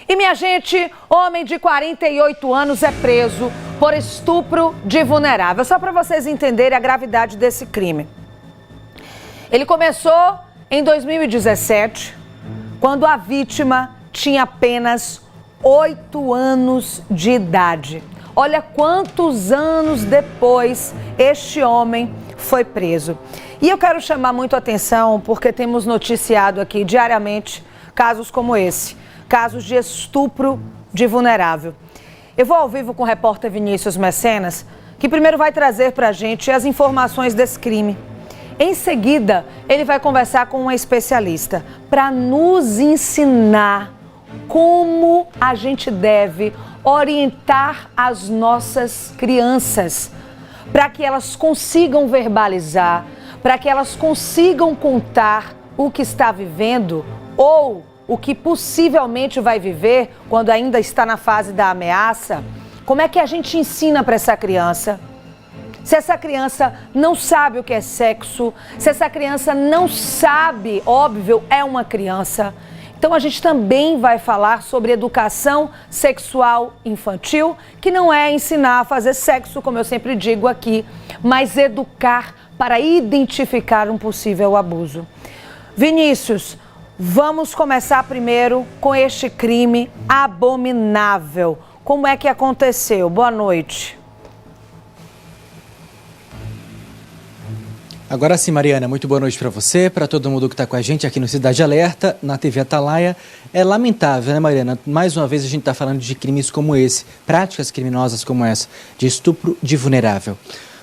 E minha gente, homem de 48 anos é preso por estupro de vulnerável. Só para vocês entenderem a gravidade desse crime. Ele começou em 2017, quando a vítima tinha apenas 8 anos de idade. Olha quantos anos depois este homem foi preso. E eu quero chamar muito a atenção porque temos noticiado aqui diariamente casos como esse. Casos de estupro de vulnerável. Eu vou ao vivo com o repórter Vinícius Mecenas, que primeiro vai trazer para a gente as informações desse crime. Em seguida, ele vai conversar com uma especialista para nos ensinar como a gente deve orientar as nossas crianças, para que elas consigam verbalizar, para que elas consigam contar o que está vivendo ou o que possivelmente vai viver quando ainda está na fase da ameaça. Como é que a gente ensina para essa criança? Se essa criança não sabe o que é sexo, se essa criança não sabe, óbvio, é uma criança. Então a gente também vai falar sobre educação sexual infantil, que não é ensinar a fazer sexo, como eu sempre digo aqui, mas educar para identificar um possível abuso. Vinícius, vamos começar primeiro com este crime abominável. Como é que aconteceu? Boa noite. Agora sim, Mariana, muito boa noite para você, para todo mundo que está com a gente aqui no Cidade Alerta, na TV Atalaia. É lamentável, né, Mariana? Mais uma vez a gente está falando de crimes como esse, práticas criminosas como essa, de estupro de vulnerável.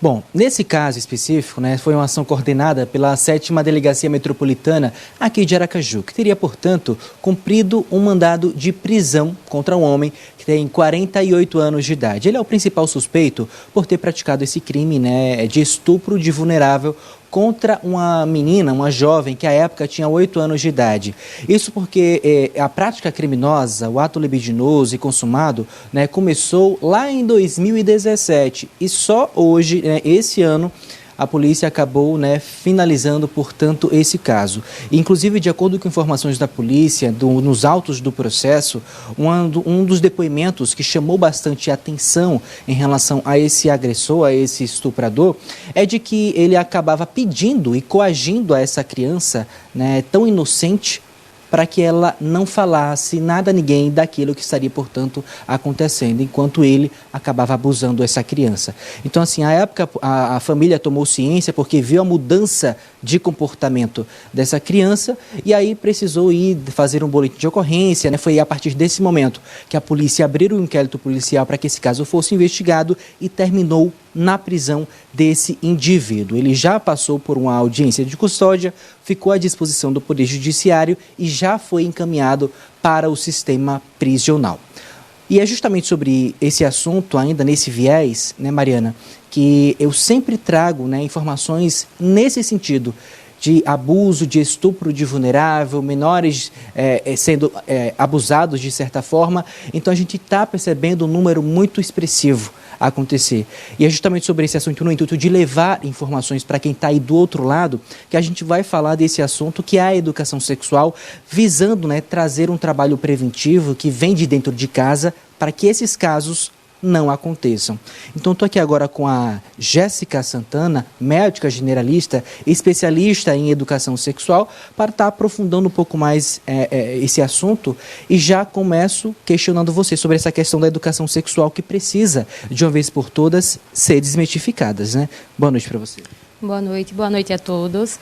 Bom, nesse caso específico, né, foi uma ação coordenada pela 7ª Delegacia Metropolitana aqui de Aracaju, que teria, portanto, cumprido um mandado de prisão contra um homem que tem 48 anos de idade. Ele é o principal suspeito por ter praticado esse crime, né, de estupro de vulnerável contra uma menina, uma jovem, que à época tinha 8 anos de idade. Isso porque a prática criminosa, o ato libidinoso e consumado, né, começou lá em 2017 e só hoje, né, esse ano, a polícia acabou, né, finalizando, portanto, esse caso. Inclusive, de acordo com informações da polícia, nos autos do processo, um dos depoimentos que chamou bastante atenção em relação a esse agressor, a esse estuprador, é de que ele acabava pedindo e coagindo a essa criança, né, tão inocente, para que ela não falasse nada a ninguém daquilo que estaria, portanto, acontecendo, enquanto ele acabava abusando dessa criança. Então, assim, à época, a família tomou ciência porque viu a mudança de comportamento dessa criança e aí precisou ir fazer um boletim de ocorrência, né? Foi a partir desse momento que a polícia abriu um inquérito policial para que esse caso fosse investigado e terminou na prisão desse indivíduo. Ele já passou por uma audiência de custódia, ficou à disposição do Poder Judiciário e já foi encaminhado para o sistema prisional. E é justamente sobre esse assunto, ainda nesse viés, né, Mariana, que eu sempre trago, né, informações nesse sentido, de abuso, de estupro de vulnerável, menores sendo abusados de certa forma. Então a gente está percebendo um número muito expressivo a acontecer. E é justamente sobre esse assunto, no intuito de levar informações para quem está aí do outro lado, que a gente vai falar desse assunto, que é a educação sexual, visando, né, trazer um trabalho preventivo que vem de dentro de casa para que esses casos não aconteçam. Então, estou aqui agora com a Jéssica Santana, médica generalista, especialista em educação sexual, para estar aprofundando um pouco mais esse assunto e já começo questionando você sobre essa questão da educação sexual que precisa, de uma vez por todas, ser desmistificada, né? Boa noite para você. Boa noite a todos.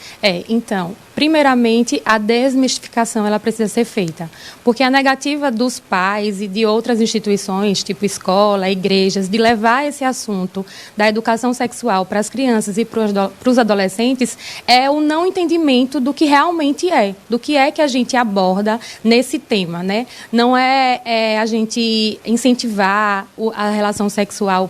Então, primeiramente, a desmistificação ela precisa ser feita, porque a negativa dos pais e de outras instituições, tipo escola, igrejas, de levar esse assunto da educação sexual para as crianças e para os adolescentes é o não entendimento do que realmente do que é que a gente aborda nesse tema, né? Não é a gente incentivar a relação sexual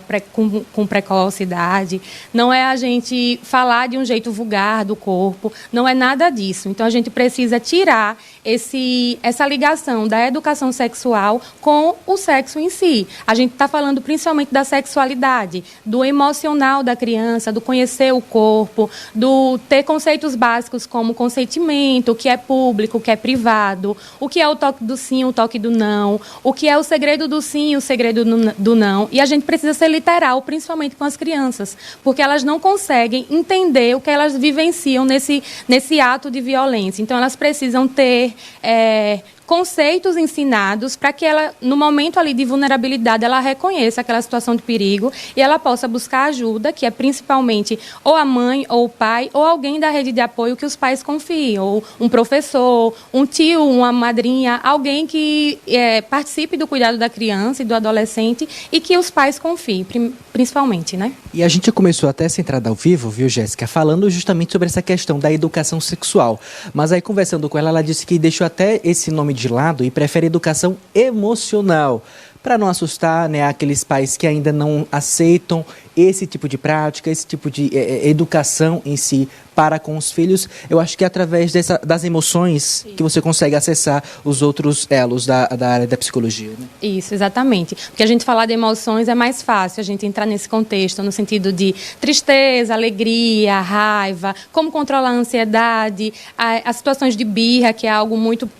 com precocidade, não é a gente falar de um jeito vulgar do corpo, não é nada disso. Então, a gente precisa tirar essa ligação da educação sexual com o sexo em si. A gente está falando principalmente da sexualidade, do emocional da criança, do conhecer o corpo, do ter conceitos básicos como consentimento, o que é público, o que é privado, o que é o toque do sim, o toque do não, o que é o segredo do sim e o segredo do não. E a gente precisa ser literal, principalmente com as crianças, porque elas não conseguem entender o que elas vivenciam nesse ato de violência. Então, elas precisam ter conceitos ensinados para que ela, no momento ali de vulnerabilidade, ela reconheça aquela situação de perigo e ela possa buscar ajuda, que é principalmente ou a mãe ou o pai ou alguém da rede de apoio que os pais confiem, ou um professor, um tio, uma madrinha, alguém que participe do cuidado da criança e do adolescente e que os pais confiem, principalmente, né? E a gente começou até essa entrada ao vivo, viu, Jéssica, falando justamente sobre essa questão da educação sexual. Mas aí, conversando com ela, ela disse que deixou até esse nome de lado e prefere educação emocional, para não assustar, né, aqueles pais que ainda não aceitam esse tipo de prática, esse tipo de educação em si para com os filhos. Eu acho que é através das emoções que você consegue acessar os outros elos da área da psicologia. Né? Isso, exatamente. Porque a gente falar de emoções é mais fácil, a gente entrar nesse contexto, no sentido de tristeza, alegria, raiva, como controlar a ansiedade, as situações de birra, que é algo muito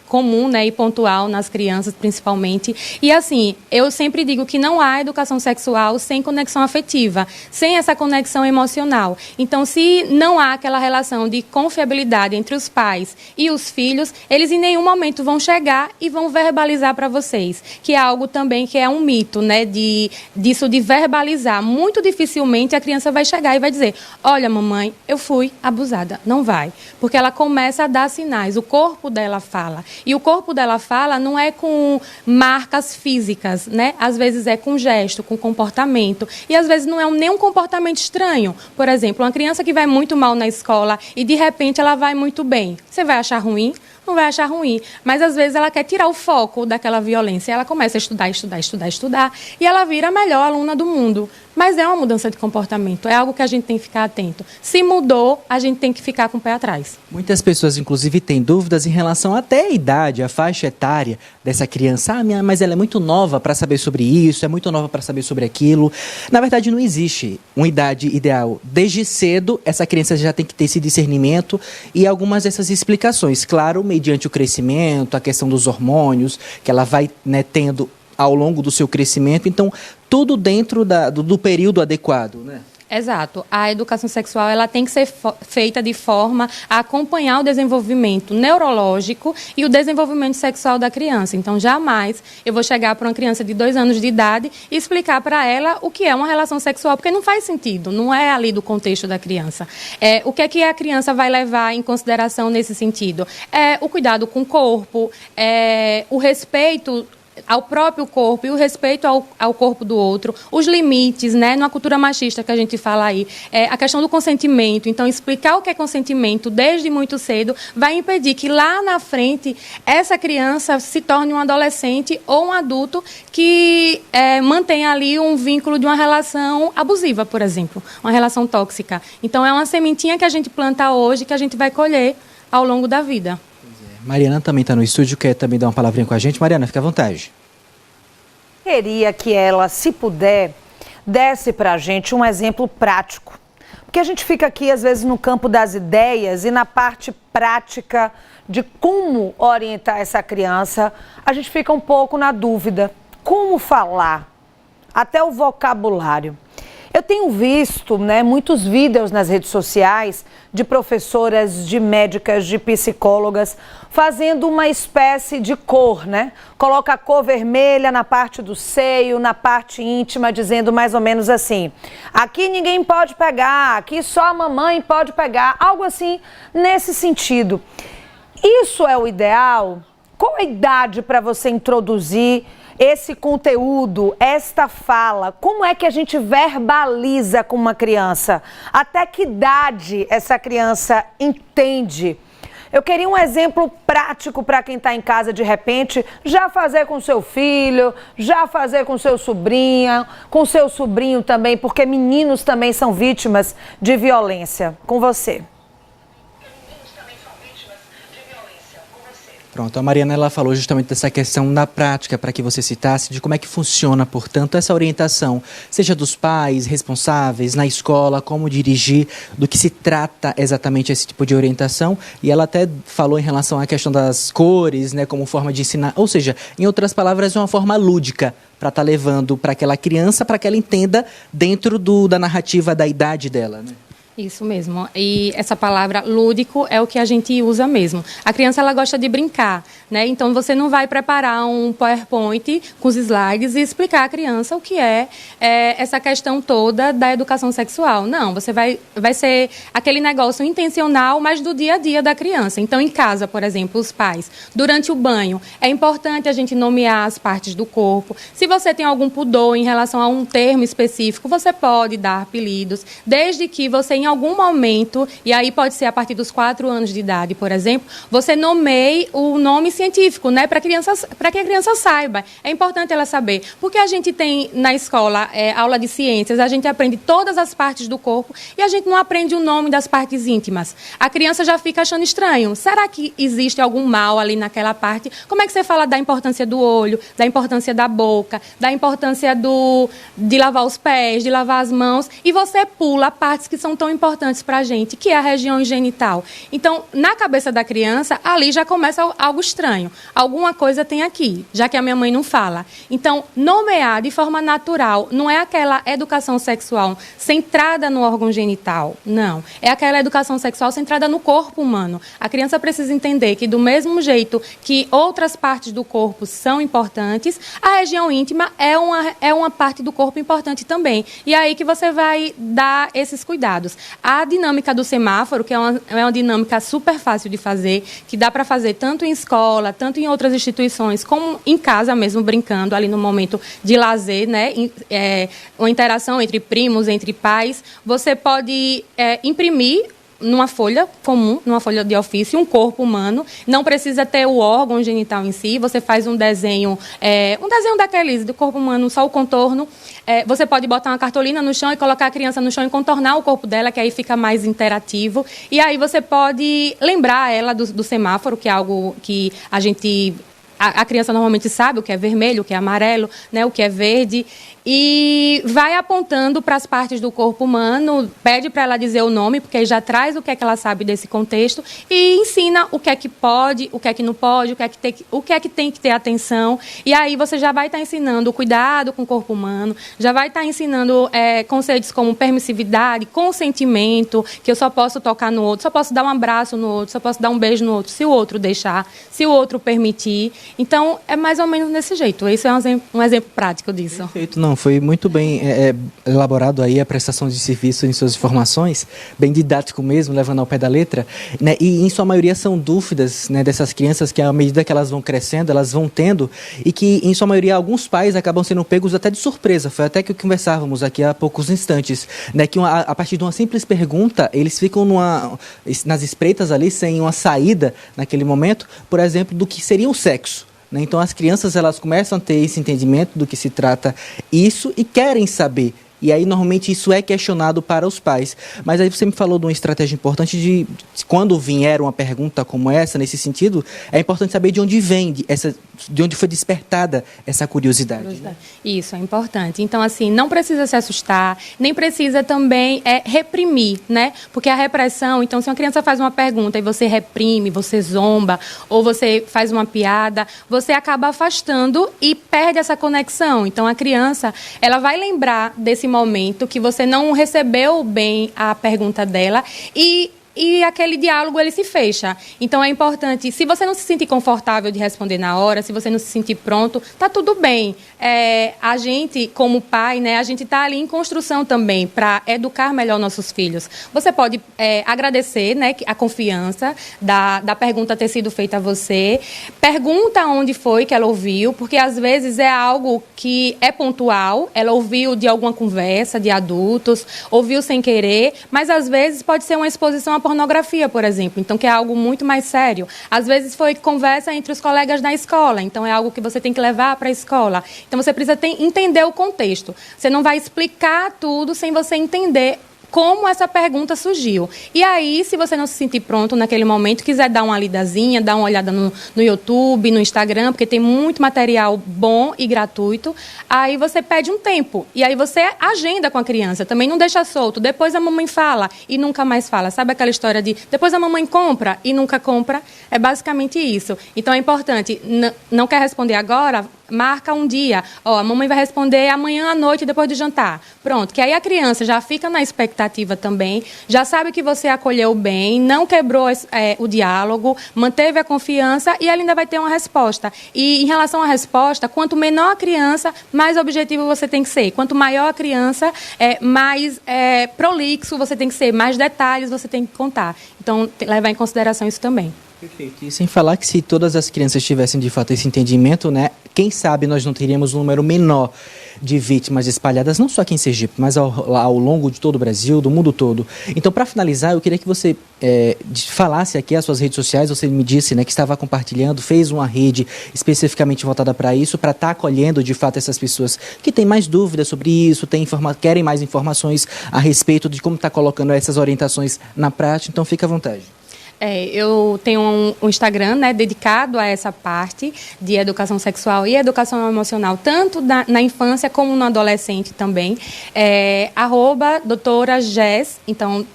comum, né, e pontual nas crianças, principalmente. E assim, eu sempre digo que não há educação sexual sem conexão afetiva, sem essa conexão emocional. Então, se não há aquela relação de confiabilidade entre os pais e os filhos, eles em nenhum momento vão chegar e vão verbalizar para vocês, que é algo também que é um mito, né, disso de verbalizar. Muito dificilmente a criança vai chegar e vai dizer: olha, mamãe, eu fui abusada. Não vai, porque ela começa a dar sinais, o corpo dela fala. E o corpo dela fala não é com marcas físicas, né? Às vezes é com gesto, com comportamento. E às vezes não é nem um comportamento estranho. Por exemplo, uma criança que vai muito mal na escola e de repente ela vai muito bem. Você vai achar ruim? Não vai achar ruim, mas às vezes ela quer tirar o foco daquela violência. Ela começa a estudar e ela vira a melhor aluna do mundo. Mas é uma mudança de comportamento, é algo que a gente tem que ficar atento. Se mudou, a gente tem que ficar com o pé atrás. Muitas pessoas, inclusive, têm dúvidas em relação até à idade, a faixa etária dessa criança. Ah, mas ela é muito nova para saber sobre isso, é muito nova para saber sobre aquilo. Na verdade, não existe uma idade ideal. Desde cedo, essa criança já tem que ter esse discernimento e algumas dessas explicações. Claro, mediante o crescimento, a questão dos hormônios, que ela vai, né, tendo ao longo do seu crescimento. Então, tudo dentro do período adequado, né? Exato. A educação sexual ela tem que ser feita de forma a acompanhar o desenvolvimento neurológico e o desenvolvimento sexual da criança. Então, jamais eu vou chegar para uma criança de 2 anos de idade e explicar para ela o que é uma relação sexual, porque não faz sentido, não é ali do contexto da criança. O que é que a criança vai levar em consideração nesse sentido? O cuidado com o corpo, o respeito ao próprio corpo e o respeito ao corpo do outro, os limites, né, numa cultura machista que a gente fala aí, a questão do consentimento. Então, explicar o que é consentimento desde muito cedo vai impedir que lá na frente essa criança se torne um adolescente ou um adulto que mantenha ali um vínculo de uma relação abusiva, por exemplo, uma relação tóxica. Então, é uma sementinha que a gente planta hoje que a gente vai colher ao longo da vida. Mariana também está no estúdio, quer também dar uma palavrinha com a gente. Mariana, fica à vontade. Queria que ela, se puder, desse para a gente um exemplo prático. Porque a gente fica aqui, às vezes, no campo das ideias e na parte prática de como orientar essa criança, a gente fica um pouco na dúvida. Como falar? Até o vocabulário. Eu tenho visto, né, muitos vídeos nas redes sociais de professoras, de médicas, de psicólogas fazendo uma espécie de cor, né? Coloca a cor vermelha na parte do seio, na parte íntima, dizendo mais ou menos assim: aqui ninguém pode pegar, aqui só a mamãe pode pegar, algo assim nesse sentido. Isso é o ideal? Qual a idade para você introduzir esse conteúdo, esta fala? Como é que a gente verbaliza com uma criança? Até que idade essa criança entende? Eu queria um exemplo prático para quem está em casa de repente, já fazer com seu filho, já fazer com seu sobrinho também, porque meninos também são vítimas de violência. Com você. Pronto, a Mariana ela falou justamente dessa questão da prática, para que você citasse, de como é que funciona, portanto, essa orientação, seja dos pais, responsáveis, na escola, como dirigir, do que se trata exatamente esse tipo de orientação. E ela até falou em relação à questão das cores, né, como forma de ensinar, ou seja, em outras palavras, uma forma lúdica para estar levando para aquela criança, para que ela entenda dentro da narrativa da idade dela, né? Isso mesmo. E essa palavra lúdico é o que a gente usa mesmo. A criança, ela gosta de brincar, né? Então, você não vai preparar um PowerPoint com os slides e explicar à criança o que é essa questão toda da educação sexual. Não, você vai ser aquele negócio intencional, mas do dia a dia da criança. Então, em casa, por exemplo, os pais, durante o banho, é importante a gente nomear as partes do corpo. Se você tem algum pudor em relação a um termo específico, você pode dar apelidos, desde que você, em algum momento, e aí pode ser a partir dos 4 anos de idade, por exemplo, você nomeie o nome científico, né, para que a criança saiba. É importante ela saber. Porque a gente tem na escola aula de ciências, a gente aprende todas as partes do corpo e a gente não aprende o nome das partes íntimas. A criança já fica achando estranho. Será que existe algum mal ali naquela parte? Como é que você fala da importância do olho, da importância da boca, da importância de lavar os pés, de lavar as mãos, e você pula partes que são tão importantes para a gente, que é a região genital. Então, na cabeça da criança, ali já começa algo estranho. Alguma coisa tem aqui, já que a minha mãe não fala. Então, nomear de forma natural, não é aquela educação sexual centrada no órgão genital, não. É aquela educação sexual centrada no corpo humano. A criança precisa entender que, do mesmo jeito que outras partes do corpo são importantes, a região íntima é uma parte do corpo importante também. E é aí que você vai dar esses cuidados. A dinâmica do semáforo, que é uma dinâmica super fácil de fazer, que dá para fazer tanto em escola, tanto em outras instituições, como em casa mesmo, brincando ali no momento de lazer, né? Uma interação entre primos, entre pais. Você pode imprimir numa folha comum, numa folha de ofício, um corpo humano. Não precisa ter o órgão genital em si. Você faz um desenho daqueles do corpo humano, só o contorno. Você pode botar uma cartolina no chão e colocar a criança no chão e contornar o corpo dela, que aí fica mais interativo. E aí você pode lembrar ela do semáforo, que é algo que a criança normalmente sabe o que é vermelho, o que é amarelo, né, o que é verde, e vai apontando para as partes do corpo humano, pede para ela dizer o nome, porque aí já traz o que é que ela sabe desse contexto, e ensina o que é que pode, o que é que não pode, o que é que tem que ter atenção. E aí você já vai estar ensinando o cuidado com o corpo humano, já vai estar ensinando conceitos como permissividade, consentimento, que eu só posso tocar no outro, só posso dar um abraço no outro, só posso dar um beijo no outro, se o outro deixar, se o outro permitir. Então, é mais ou menos desse jeito. Esse é um exemplo prático disso. Perfeito. Não, foi muito bem elaborado aí a prestação de serviço em suas informações, bem didático mesmo, levando ao pé da letra, né? E, em sua maioria, são dúvidas, né, dessas crianças que, à medida que elas vão crescendo, elas vão tendo, e que, em sua maioria, alguns pais acabam sendo pegos até de surpresa. Foi até que conversávamos aqui há poucos instantes, né, que a partir de uma simples pergunta, eles ficam nas espreitas ali, sem uma saída naquele momento, por exemplo, do que seria o sexo. Então, as crianças elas começam a ter esse entendimento do que se trata isso e querem saber. E aí, normalmente, isso é questionado para os pais. Mas aí você me falou de uma estratégia importante de quando vier uma pergunta como essa, nesse sentido, é importante saber de onde vem, de onde foi despertada essa curiosidade. Né? Isso, é importante. Então, assim, não precisa se assustar, nem precisa também reprimir, né? Porque a repressão, então, se uma criança faz uma pergunta e você reprime, você zomba, ou você faz uma piada, você acaba afastando e perde essa conexão. Então, a criança, ela vai lembrar desse momento que você não recebeu bem a pergunta dela e aquele diálogo ele se fecha. Então é importante, se você não se sentir confortável de responder na hora, se você não se sentir pronto, tá tudo bem. A gente, como pai, né, a gente tá ali em construção também para educar melhor nossos filhos. Você pode agradecer, né, a confiança da pergunta ter sido feita a você. Pergunta onde foi que ela ouviu, porque às vezes é algo que é pontual, ela ouviu de alguma conversa de adultos, ouviu sem querer, mas às vezes pode ser uma exposição à pornografia, por exemplo, então que é algo muito mais sério. Às vezes foi conversa entre os colegas na escola, então é algo que você tem que levar para a escola. Então você precisa entender o contexto. Você não vai explicar tudo sem você entender como essa pergunta surgiu. E aí, se você não se sentir pronto naquele momento, quiser dar uma lidazinha, dar uma olhada no YouTube, no Instagram, porque tem muito material bom e gratuito, aí você pede um tempo. E aí você agenda com a criança, também não deixa solto. Depois a mamãe fala e nunca mais fala. Sabe aquela história de depois a mamãe compra e nunca compra? É basicamente isso. Então é importante, não quer responder agora? Marca um dia. A mamãe vai responder amanhã à noite, depois do jantar. Pronto, que aí a criança já fica na expectativa também, já sabe que você acolheu bem, não quebrou o diálogo, manteve a confiança e ela ainda vai ter uma resposta. E em relação à resposta, quanto menor a criança, mais objetivo você tem que ser. Quanto maior a criança, mais prolixo você tem que ser, mais detalhes você tem que contar. Então, levar em consideração isso também. Perfeito. E sem falar que se todas as crianças tivessem de fato esse entendimento, né, quem sabe nós não teríamos um número menor de vítimas espalhadas, não só aqui em Sergipe, mas ao longo de todo o Brasil, do mundo todo. Então, para finalizar, eu queria que você falasse aqui as suas redes sociais. Você me disse, né, que estava compartilhando, fez uma rede especificamente voltada para isso, para estar acolhendo de fato essas pessoas que têm mais dúvidas sobre isso, querem mais informações a respeito de como está colocando essas orientações na prática. Então, fique à vontade. Eu tenho um Instagram, né, dedicado a essa parte de educação sexual e educação emocional, tanto na infância como no adolescente também. @doutora Jess, então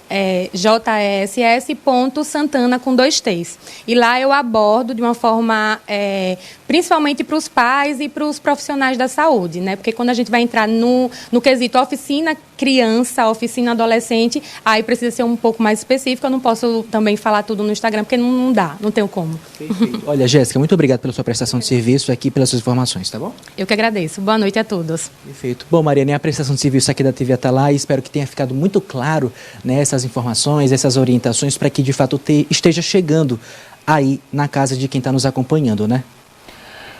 JESS.Santana com 2 T's. E lá eu abordo de uma forma, principalmente para os pais e para os profissionais da saúde, né? Porque quando a gente vai entrar no quesito oficina criança, oficina adolescente, aí precisa ser um pouco mais específico. Eu não posso também falar tudo no Instagram, porque não dá, não tenho como. Perfeito. Olha, Jéssica, muito obrigado pela sua prestação de serviço aqui, pelas suas informações, tá bom? Eu que agradeço. Boa noite a todos. Perfeito. Bom, Mariana, a prestação de serviço aqui da TV Atalaia, espero que tenha ficado muito claro, né, essas informações, essas orientações, para que de fato esteja chegando aí na casa de quem está nos acompanhando, né?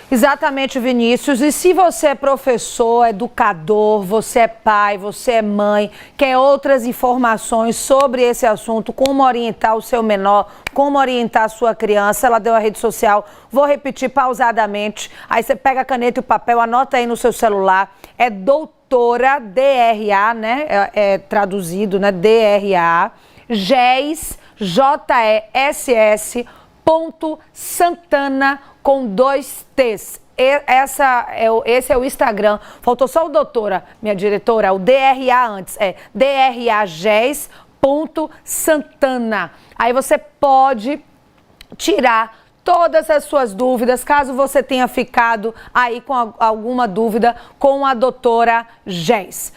Exatamente, Vinícius. E se você é professor, educador, você é pai, você é mãe, quer outras informações sobre esse assunto, como orientar o seu menor, como orientar a sua criança, ela deu a rede social, vou repetir pausadamente, aí você pega a caneta e o papel, anota aí no seu celular, é doutora, DRA, né, traduzido, né, DRA, Jess, JESS.Santana com 2 T's. Esse é o Instagram. Faltou só o doutora, minha diretora, o DRA antes. DRAGES.Santana. Aí você pode tirar todas as suas dúvidas, caso você tenha ficado aí com alguma dúvida com a doutora Jess.